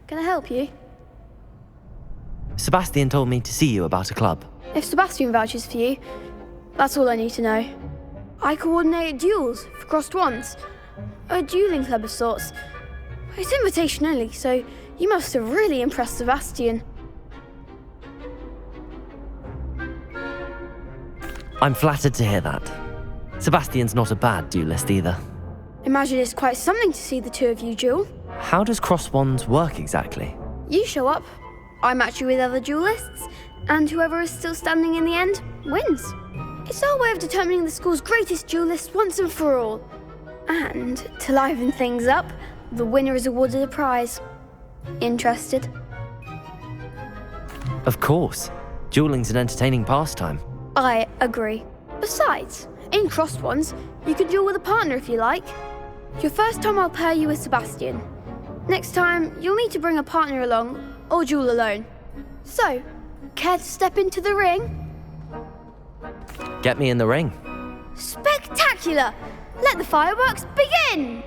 Can I help you? Sebastian told me to see you about a club. If Sebastian vouches for you, that's all I need to know. I coordinate duels for crossed wands. A dueling club of sorts. It's invitation only, so you must have really impressed Sebastian. I'm flattered to hear that. Sebastian's not a bad duelist either. Imagine it's quite something to see the two of you duel. How does cross wands work exactly? You show up, I match you with other duelists, and whoever is still standing in the end wins. It's our way of determining the school's greatest duelist once and for all. And to liven things up, the winner is awarded a prize. Interested? Of course. Dueling's an entertaining pastime. I agree. Besides, in crossed ones, you can duel with a partner if you like. Your first time I'll pair you with Sebastian. Next time, you'll need to bring a partner along, or duel alone. So, care to step into the ring? Get me in the ring. Spectacular! Let the fireworks begin!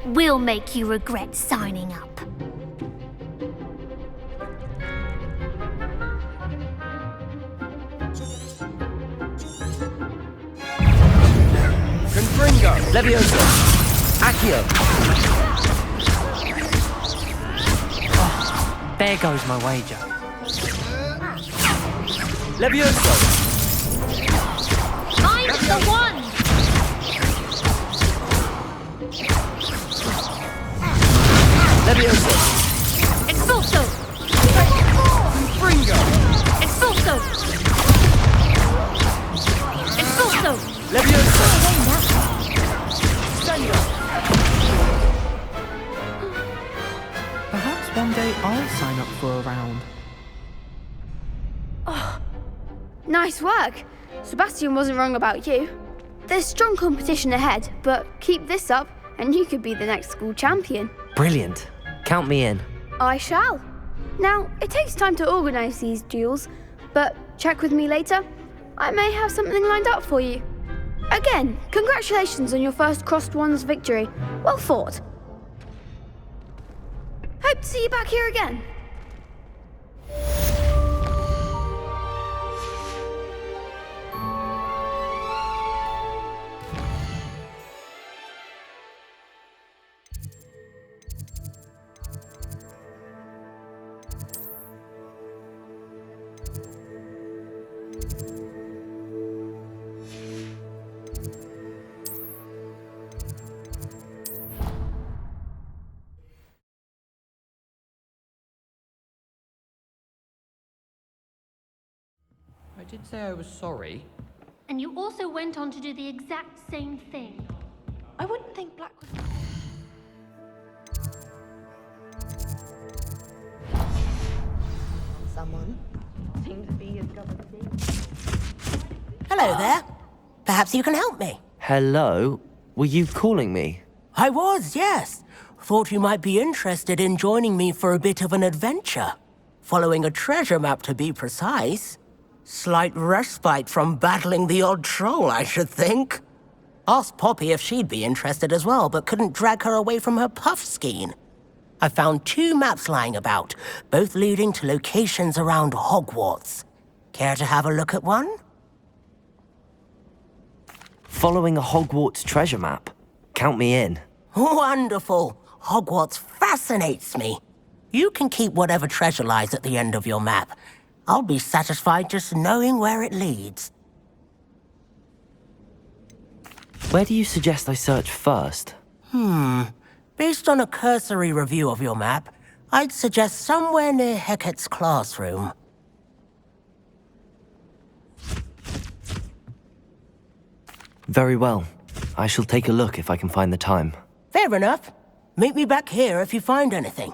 We'll make you regret signing up. Confringo! Levioso! Accio! Oh, there goes my wager. Levioso! I'm the one! Levioso! Expulso! Confringo! Expulso! Expulso! Levioso! Perhaps one day I'll sign up for a round. Nice work. Sebastian wasn't wrong about you. There's strong competition ahead, but keep this up and you could be the next school champion. Brilliant. Count me in. I shall. Now, it takes time to organise these duels, but check with me later. I may have something lined up for you. Again, congratulations on your first crossed wands victory. Well fought. Hope to see you back here again. I did say I was sorry. And you also went on to do the exact same thing. I wouldn't think Black was... Someone seems to be a government. Hello there. Perhaps you can help me. Hello? Were you calling me? I was, yes. Thought you might be interested in joining me for a bit of an adventure. Following a treasure map, to be precise. Slight respite from battling the odd troll, I should think. Asked Poppy if she'd be interested as well, but couldn't drag her away from her puff skein. I found 2 maps lying about, both leading to locations around Hogwarts. Care to have a look at one? Following a Hogwarts treasure map. Count me in. Wonderful. Hogwarts fascinates me. You can keep whatever treasure lies at the end of your map. I'll be satisfied just knowing where it leads. Where do you suggest I search first? Based on a cursory review of your map, I'd suggest somewhere near Hecat's classroom. Very well. I shall take a look if I can find the time. Fair enough. Meet me back here if you find anything.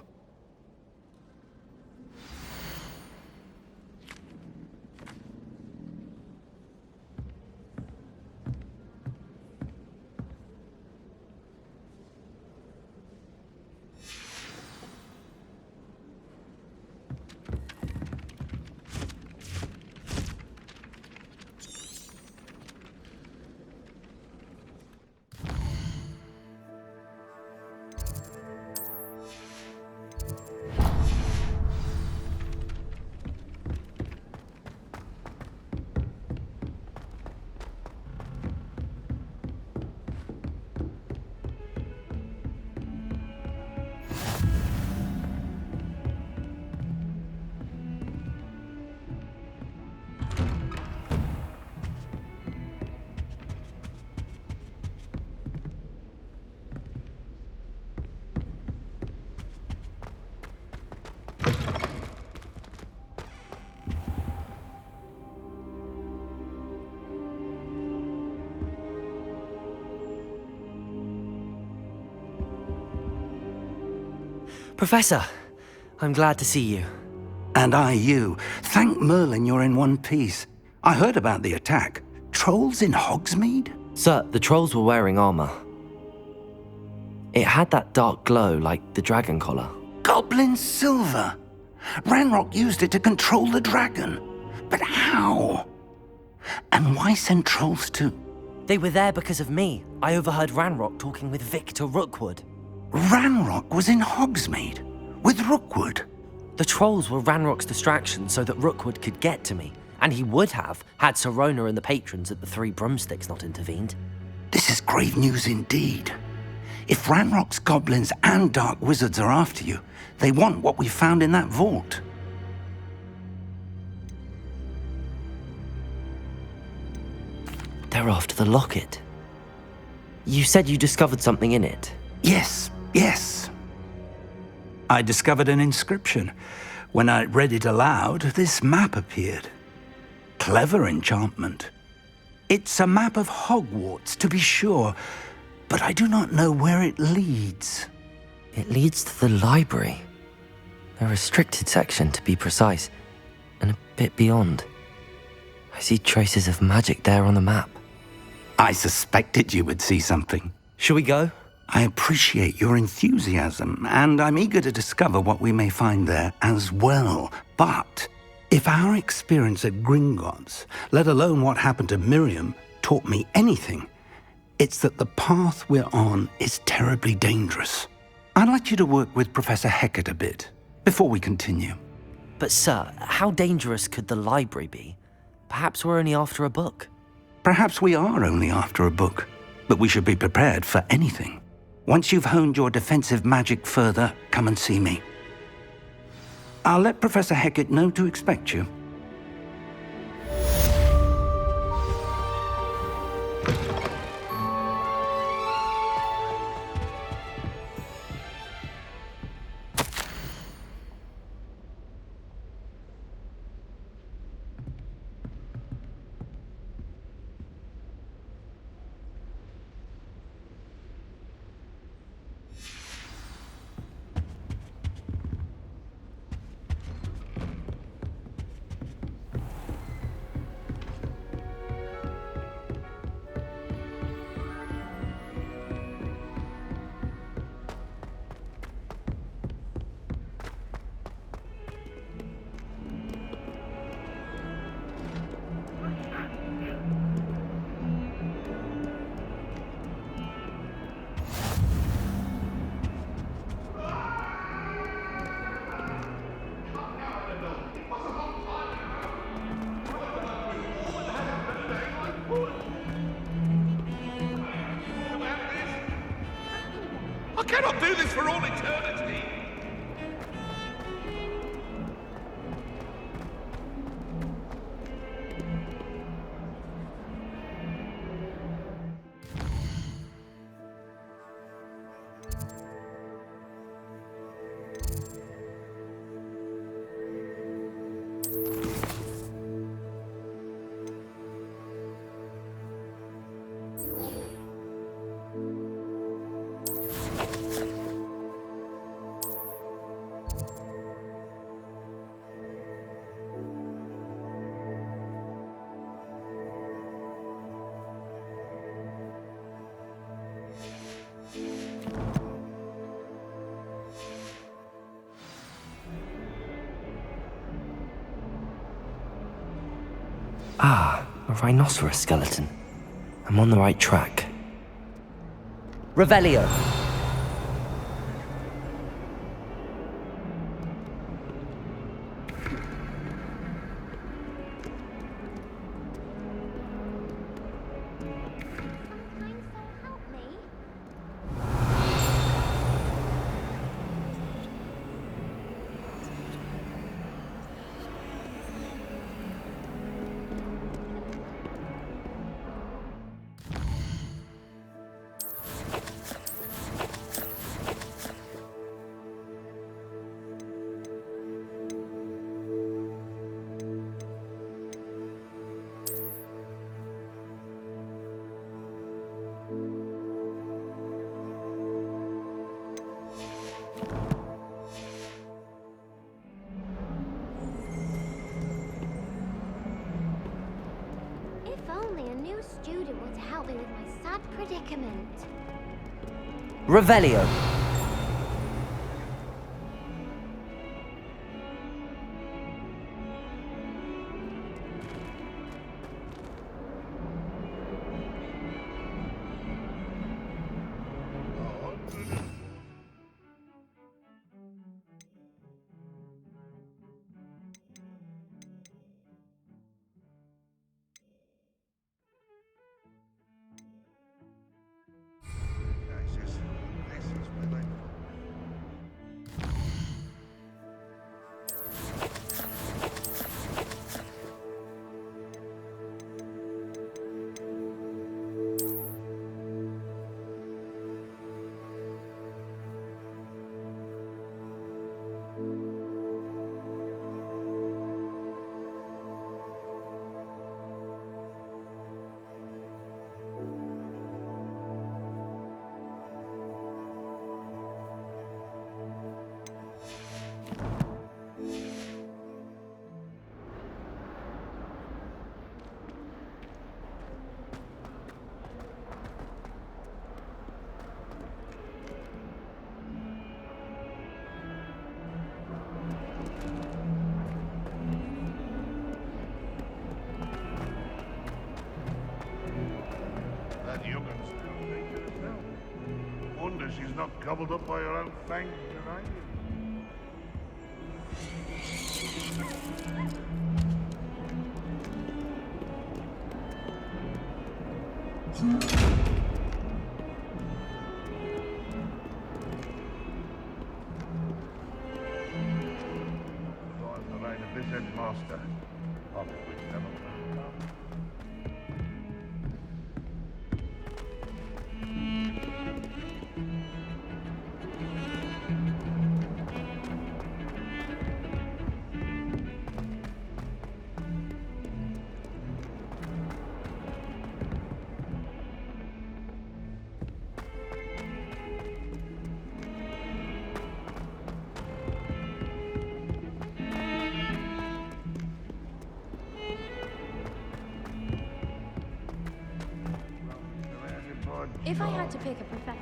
Professor, I'm glad to see you. And I you. Thank Merlin you're in one piece. I heard about the attack. Trolls in Hogsmeade? Sir, the trolls were wearing armor. It had that dark glow like the dragon collar. Goblin silver. Ranrock used it to control the dragon. But how? And why send trolls too? They were there because of me. I overheard Ranrock talking with Victor Rookwood. Ranrock was in Hogsmeade with Rookwood. The trolls were Ranrock's distraction so that Rookwood could get to me, and he would have had Sirona and the patrons at the Three Broomsticks not intervened. This is grave news indeed. If Ranrock's goblins and dark wizards are after you, they want what we found in that vault. They're after the locket. You said you discovered something in it. Yes. I discovered an inscription. When I read it aloud, this map appeared. Clever enchantment. It's a map of Hogwarts, to be sure, but I do not know where it leads. It leads to the library. A restricted section, to be precise, and a bit beyond. I see traces of magic there on the map. I suspected you would see something. Shall we go? I appreciate your enthusiasm, and I'm eager to discover what we may find there as well. But if our experience at Gringotts, let alone what happened to Miriam, taught me anything, it's that the path we're on is terribly dangerous. I'd like you to work with Professor Hecat a bit before we continue. But sir, how dangerous could the library be? Perhaps we're only after a book. Perhaps we are only after a book, but we should be prepared for anything. Once you've honed your defensive magic further, come and see me. I'll let Professor Hecat know to expect you. I cannot do this for all eternity! Ah, a rhinoceros skeleton. I'm on the right track. Revelio! only a new student were to help me with my sad predicament. Revelio. That young'un's still thinking herself. Wonder she's not gobbled up by her own fangs behind you. Thought the reign of this headmaster. I'll be with them. If I had to pick a professor.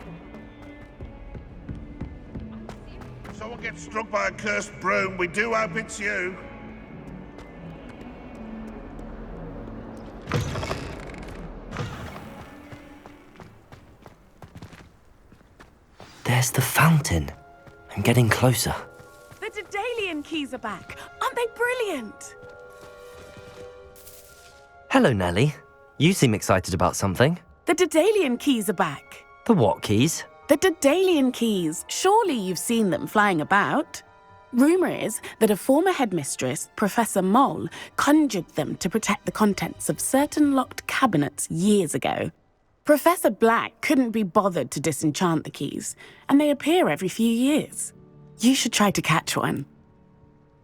If someone gets struck by a cursed broom, we do hope it's you. There's the fountain. I'm getting closer. The Daedalian keys are back. Aren't they brilliant? Hello, Nellie. You seem excited about something. The Daedalian keys are back. The what keys? The Daedalian keys. Surely you've seen them flying about. Rumour is that a former headmistress, Professor Mole, conjured them to protect the contents of certain locked cabinets years ago. Professor Black couldn't be bothered to disenchant the keys, and they appear every few years. You should try to catch one.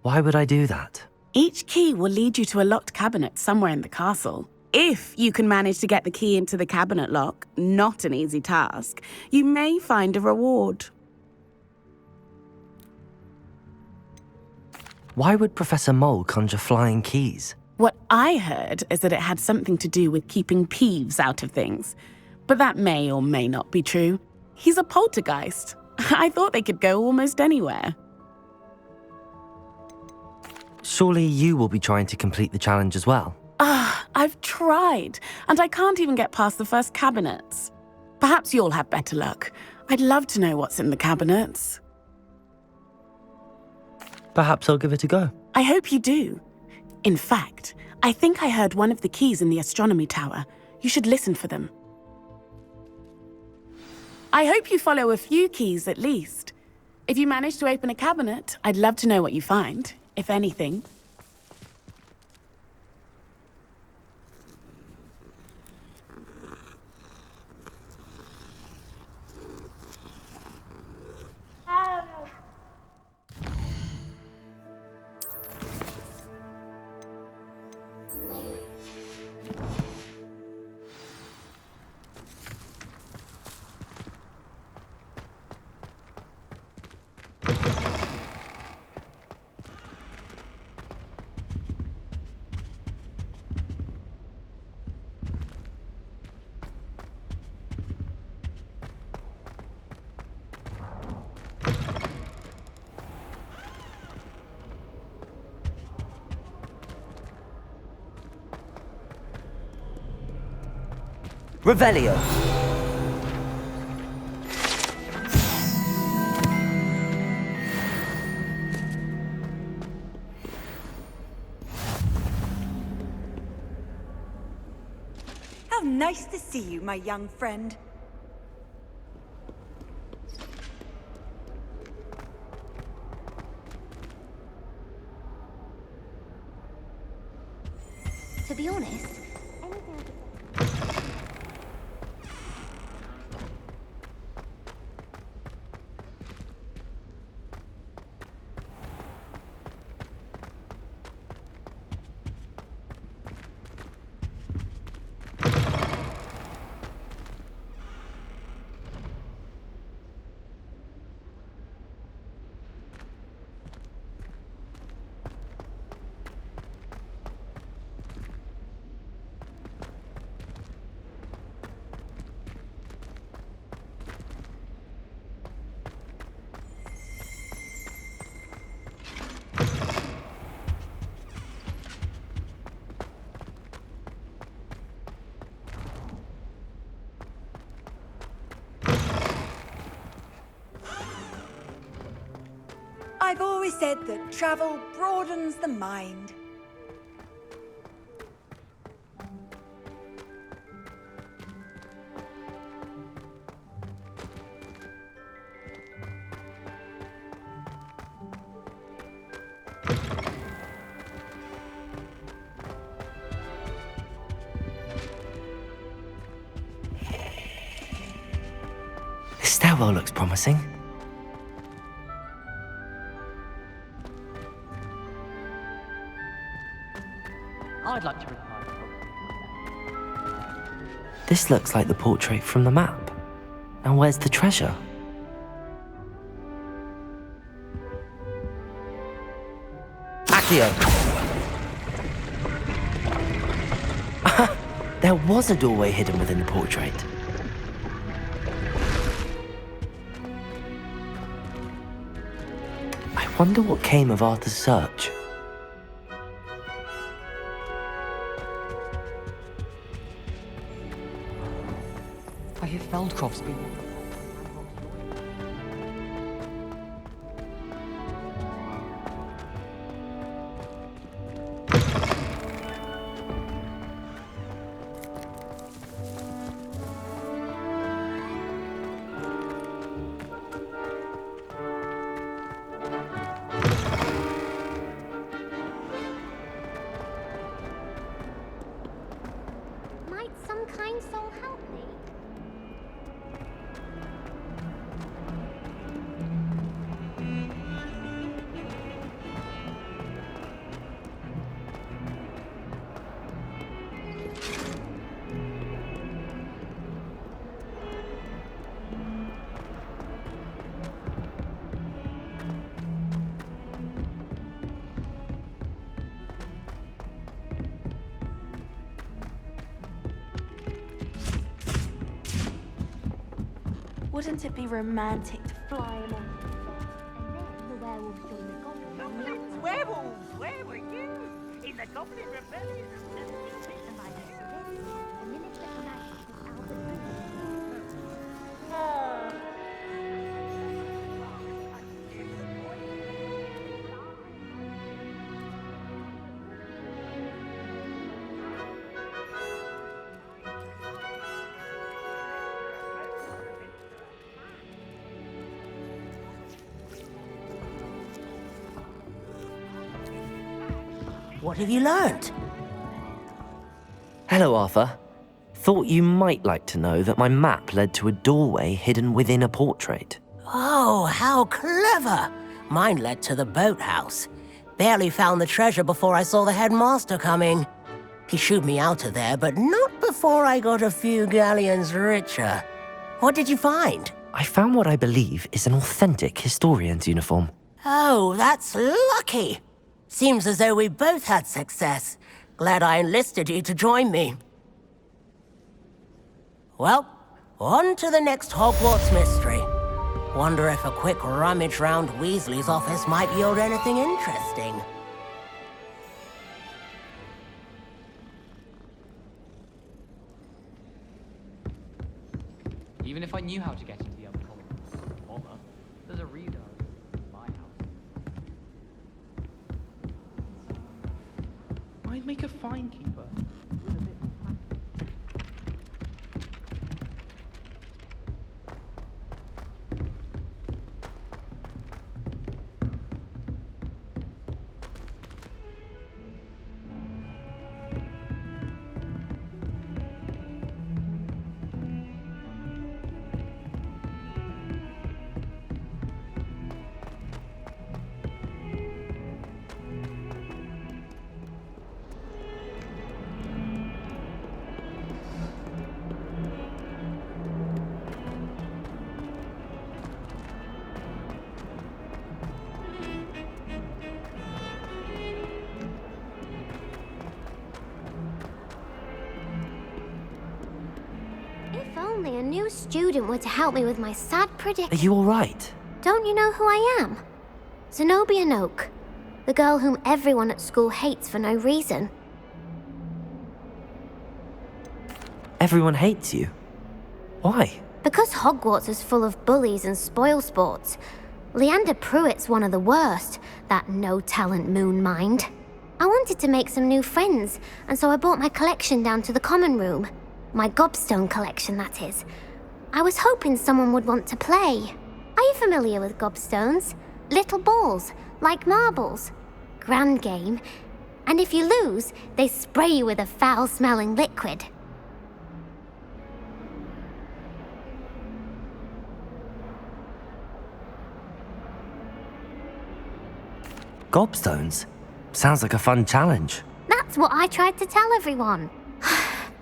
Why would I do that? Each key will lead you to a locked cabinet somewhere in the castle. If you can manage to get the key into the cabinet lock, not an easy task, you may find a reward. Why would Professor Mole conjure flying keys? What I heard is that it had something to do with keeping Peeves out of things. But that may or may not be true. He's a poltergeist. I thought they could go almost anywhere. Surely you will be trying to complete the challenge as well. I've tried, and I can't even get past the first cabinets. Perhaps you'll have better luck. I'd love to know what's in the cabinets. Perhaps I'll give it a go. I hope you do. In fact, I think I heard one of the keys in the astronomy tower. You should listen for them. I hope you follow a few keys at least. If you manage to open a cabinet, I'd love to know what you find, if anything. Revelio. How nice to see you, my young friend. To be honest, I've always said that travel broadens the mind. This stairwell looks promising. I'd like to retire. This looks like the portrait from the map. And where's the treasure? Accio! There was a doorway hidden within the portrait. I wonder what came of Arthur's search. I hear Feldcroft's been... might some kind soul help me? Wouldn't it be romantic to fly among And then the werewolves join the goblins. Werewolves! Where were you? In the Goblin Rebellion? And by the end of this, the minister come out with Albert What have you learnt? Hello, Arthur. Thought you might like to know that my map led to a doorway hidden within a portrait. Oh, how clever! Mine led to the boathouse. Barely found the treasure before I saw the headmaster coming. He shooed me out of there, but not before I got a few galleons richer. What did you find? I found what I believe is an authentic historian's uniform. Oh, that's lucky. Seems as though we both had success. Glad I enlisted you to join me. Well, on to the next Hogwarts mystery. Wonder if a quick rummage round Weasley's office might yield anything interesting. even if I knew how to get into the other column. Bother. There's a reader in my house. I'd make a fine keeper. If only a new student were to help me with my sad Are predicament. you alright? Don't you know who I am? Zenobia Noak, the girl whom everyone at school hates for no reason. Everyone hates you. Why? Because Hogwarts is full of bullies and spoilsports. Leander Pruitt's one of the worst, that no-talent moon mind. I wanted to make some new friends, and so I brought my collection down to the common room. My gobstone collection, that is. I was hoping someone would want to play. Are you familiar with gobstones? Little balls, like marbles. Grand game. And if you lose, they spray you with a foul-smelling liquid. Gobstones? Sounds like a fun challenge. That's what I tried to tell everyone.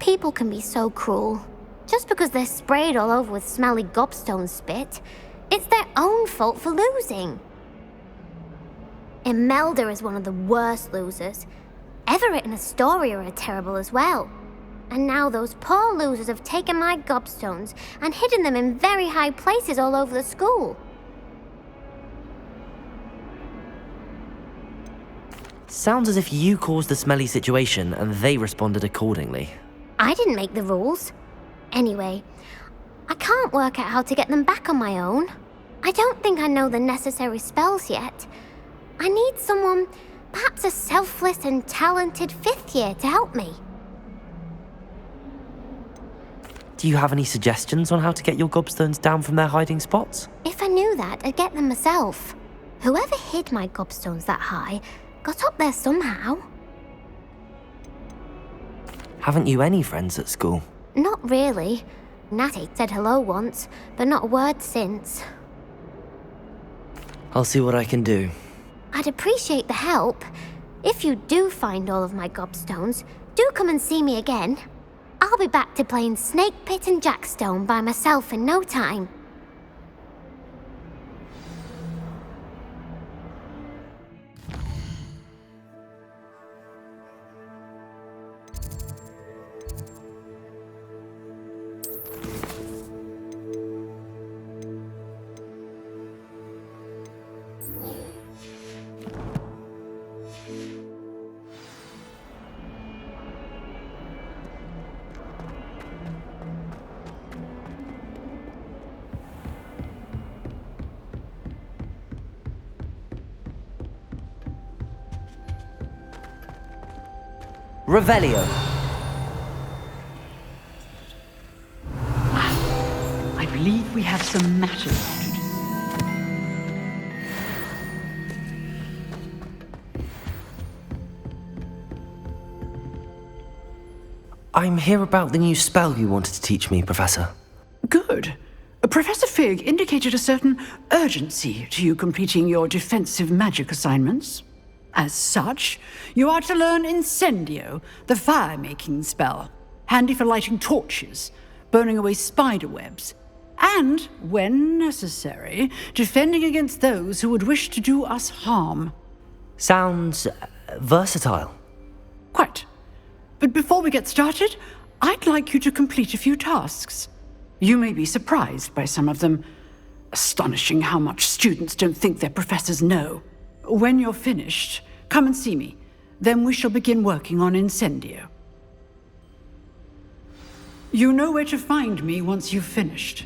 People can be so cruel. Just because they're sprayed all over with smelly gobstone spit, it's their own fault for losing. Imelda is one of the worst losers. Everett and Astoria are terrible as well. And now those poor losers have taken my gobstones and hidden them in very high places all over the school. Sounds as if you caused the smelly situation and they responded accordingly. I didn't make the rules. Anyway, I can't work out how to get them back on my own. I don't think I know the necessary spells yet. I need someone, perhaps a selfless and talented fifth year to help me. Do you have any suggestions on how to get your gobstones down from their hiding spots? If I knew that, I'd get them myself. Whoever hid my gobstones that high got up there somehow. Haven't you any friends at school? Not really. Natty said hello once, but not a word since. I'll see what I can do. I'd appreciate the help. If you do find all of my gobstones, do come and see me again. I'll be back to playing Snake Pit and Jackstone by myself in no time. Revelio. I believe we have some matters to do. I'm here about the new spell you wanted to teach me, Professor. Good. Professor Fig indicated a certain urgency to you completing your defensive magic assignments. As such, you are to learn Incendio, the fire-making spell, handy for lighting torches, burning away spider webs, and, when necessary, defending against those who would wish to do us harm. Sounds versatile. Quite. But before we get started, I'd like you to complete a few tasks. You may be surprised by some of them. Astonishing how much students don't think their professors know. When you're finished, come and see me. Then we shall begin working on Incendio. You know where to find me once you've finished.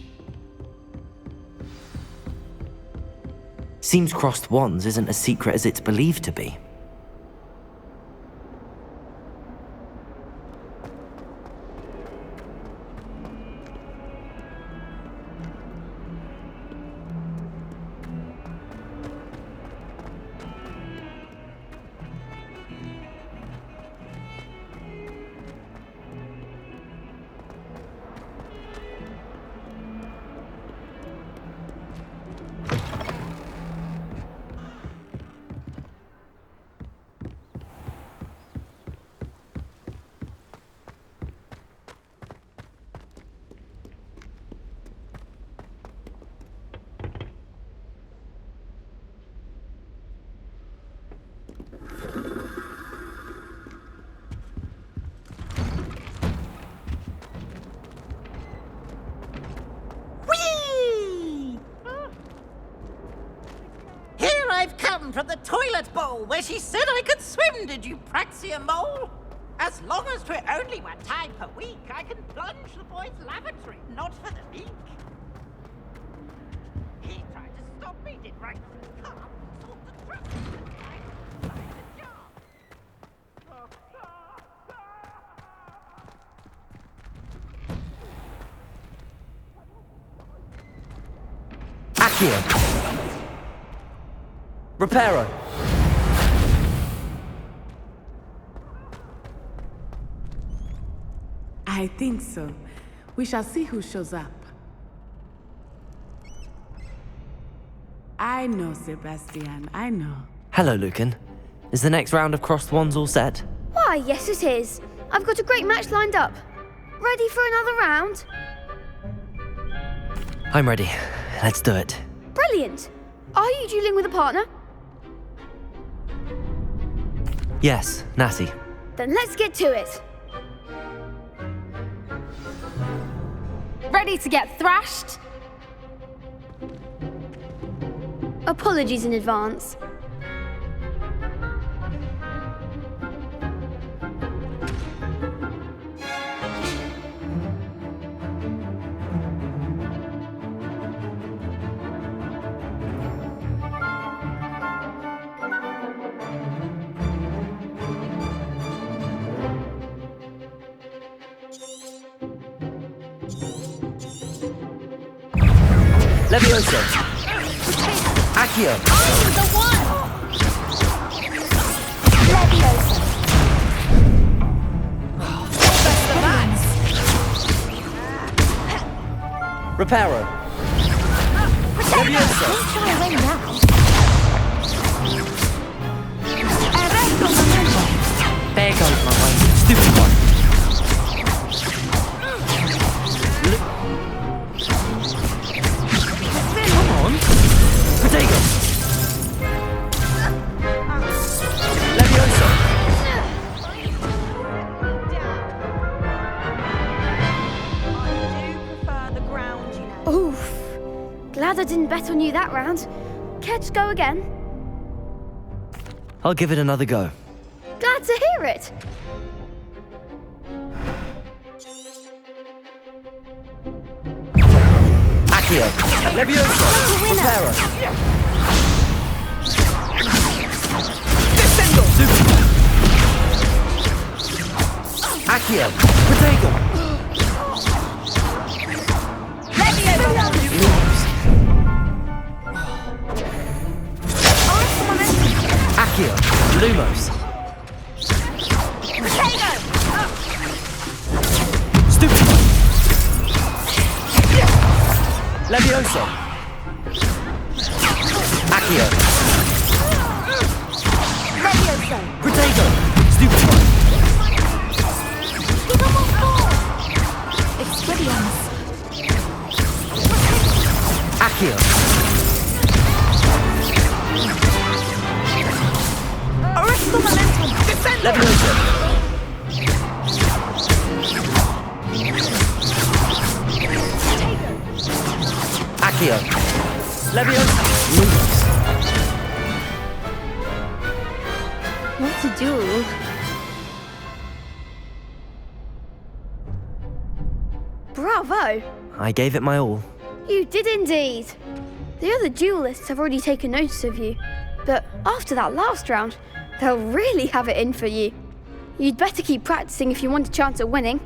seems crossed wands isn't as secret as it's believed to be. I've come from the toilet bowl where she said I could swim, did you Praxia Mole? As long as 'twere only 1 time per week, I can plunge the boy's lavatory, not for the meek. He tried to stop me, did right from the car, thought the truck and tried to slide the job. Accio! Reparo! I think so. We shall see who shows up. I know, Sebastian, I know. Hello, Lucan. Is the next round of crossed wands all set? Why, yes it is. I've got a great match lined up. Ready for another round? I'm ready. Let's do it. Brilliant. Are you dueling with a partner? Yes, Natty. Then let's get to it. Ready to get thrashed? Apologies in advance. Levioso! Accio! I'm the one! Levioso! Best of us! Reparo! Levioso! Don't try to win now. There goes my mind. Stupid one. Come on. Potato. Levioso. Oof. Glad I didn't bet on you that round. Care to go again? I'll give it another go. Glad to hear it. Accio. Levioso. Reparo. Super. Accio. Potato. Accio. Lumos. Stupid. Levioso. Accio. Potato. Stupid one. Expedience. Accio. Levioso. Accio. Levioso. Lumos. What to do? Bravo! I gave it my all. You did indeed. The other duelists have already taken notice of you, but after that last round, they'll really have it in for you. You'd better keep practicing if you want a chance at winning,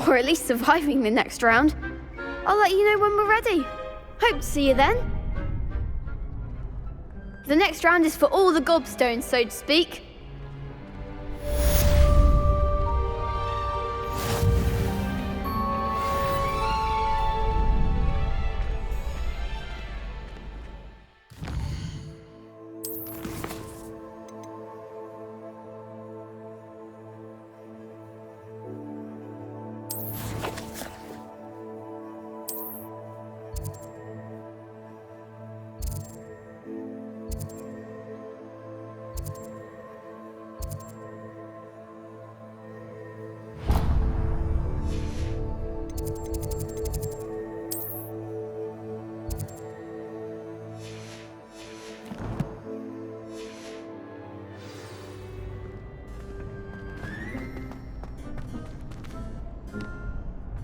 or at least surviving the next round. I'll let you know when we're ready. Hope to see you then. The next round is for all the gobstones, so to speak.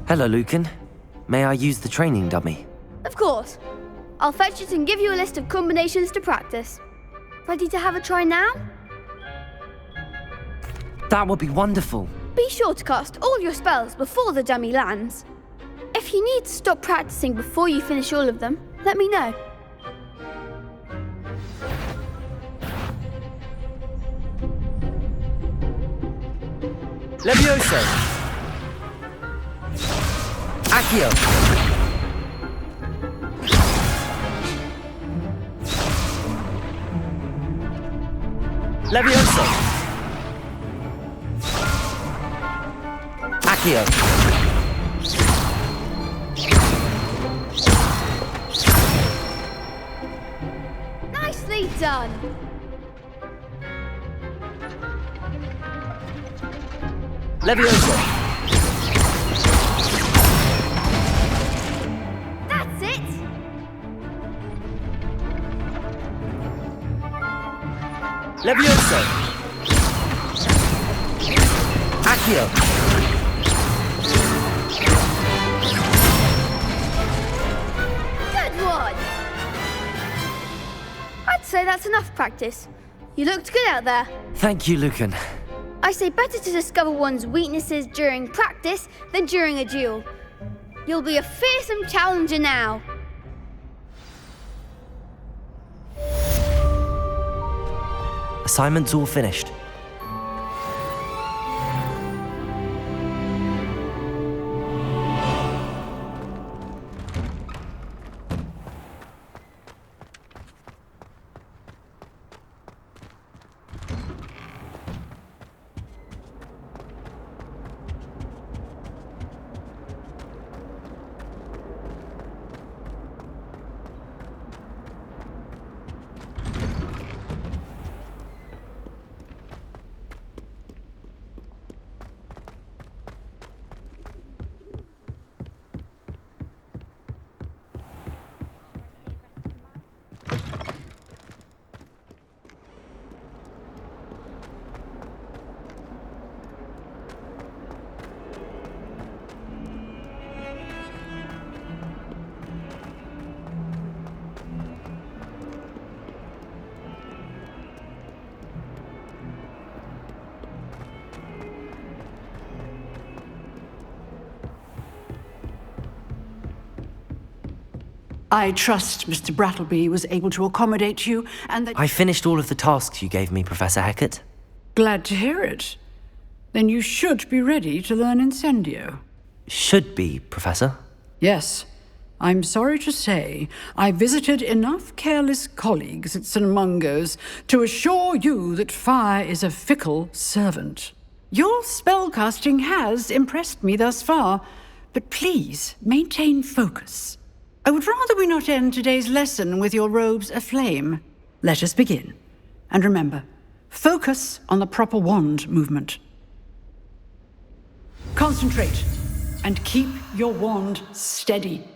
Hello, Lucan. May I use the training dummy? Of course. I'll fetch it and give you a list of combinations to practice. Ready to have a try now? That would be wonderful. Be sure to cast all your spells before the dummy lands. If you need to stop practicing before you finish all of them, let me know. Levioso! Accio! Levioso! Accio! Nicely done! Levioso! That's it! Levioso! Accio! Good one! I'd say that's enough practice. You looked good out there. Thank you, Lucan. I say better to discover one's weaknesses during practice than during a duel. You'll be a fearsome challenger now. Assignment's all finished. I trust Mr. Brattleby was able to accommodate you and that... I finished all of the tasks you gave me, Professor Hecat. Glad to hear it. Then you should be ready to learn Incendio. Should be, Professor. Yes. I'm sorry to say, I visited enough careless colleagues at St. Mungo's to assure you that fire is a fickle servant. Your spellcasting has impressed me thus far, but please maintain focus. I would rather we not end today's lesson with your robes aflame. Let us begin. And remember, focus on the proper wand movement. Concentrate, and keep your wand steady.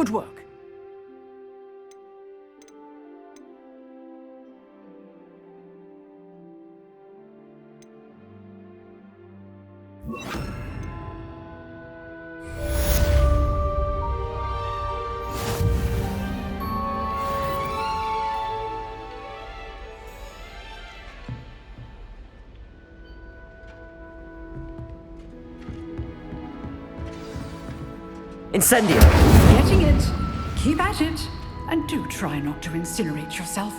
Good work. Incendio! Getting it. Keep at it. And do try not to incinerate yourself.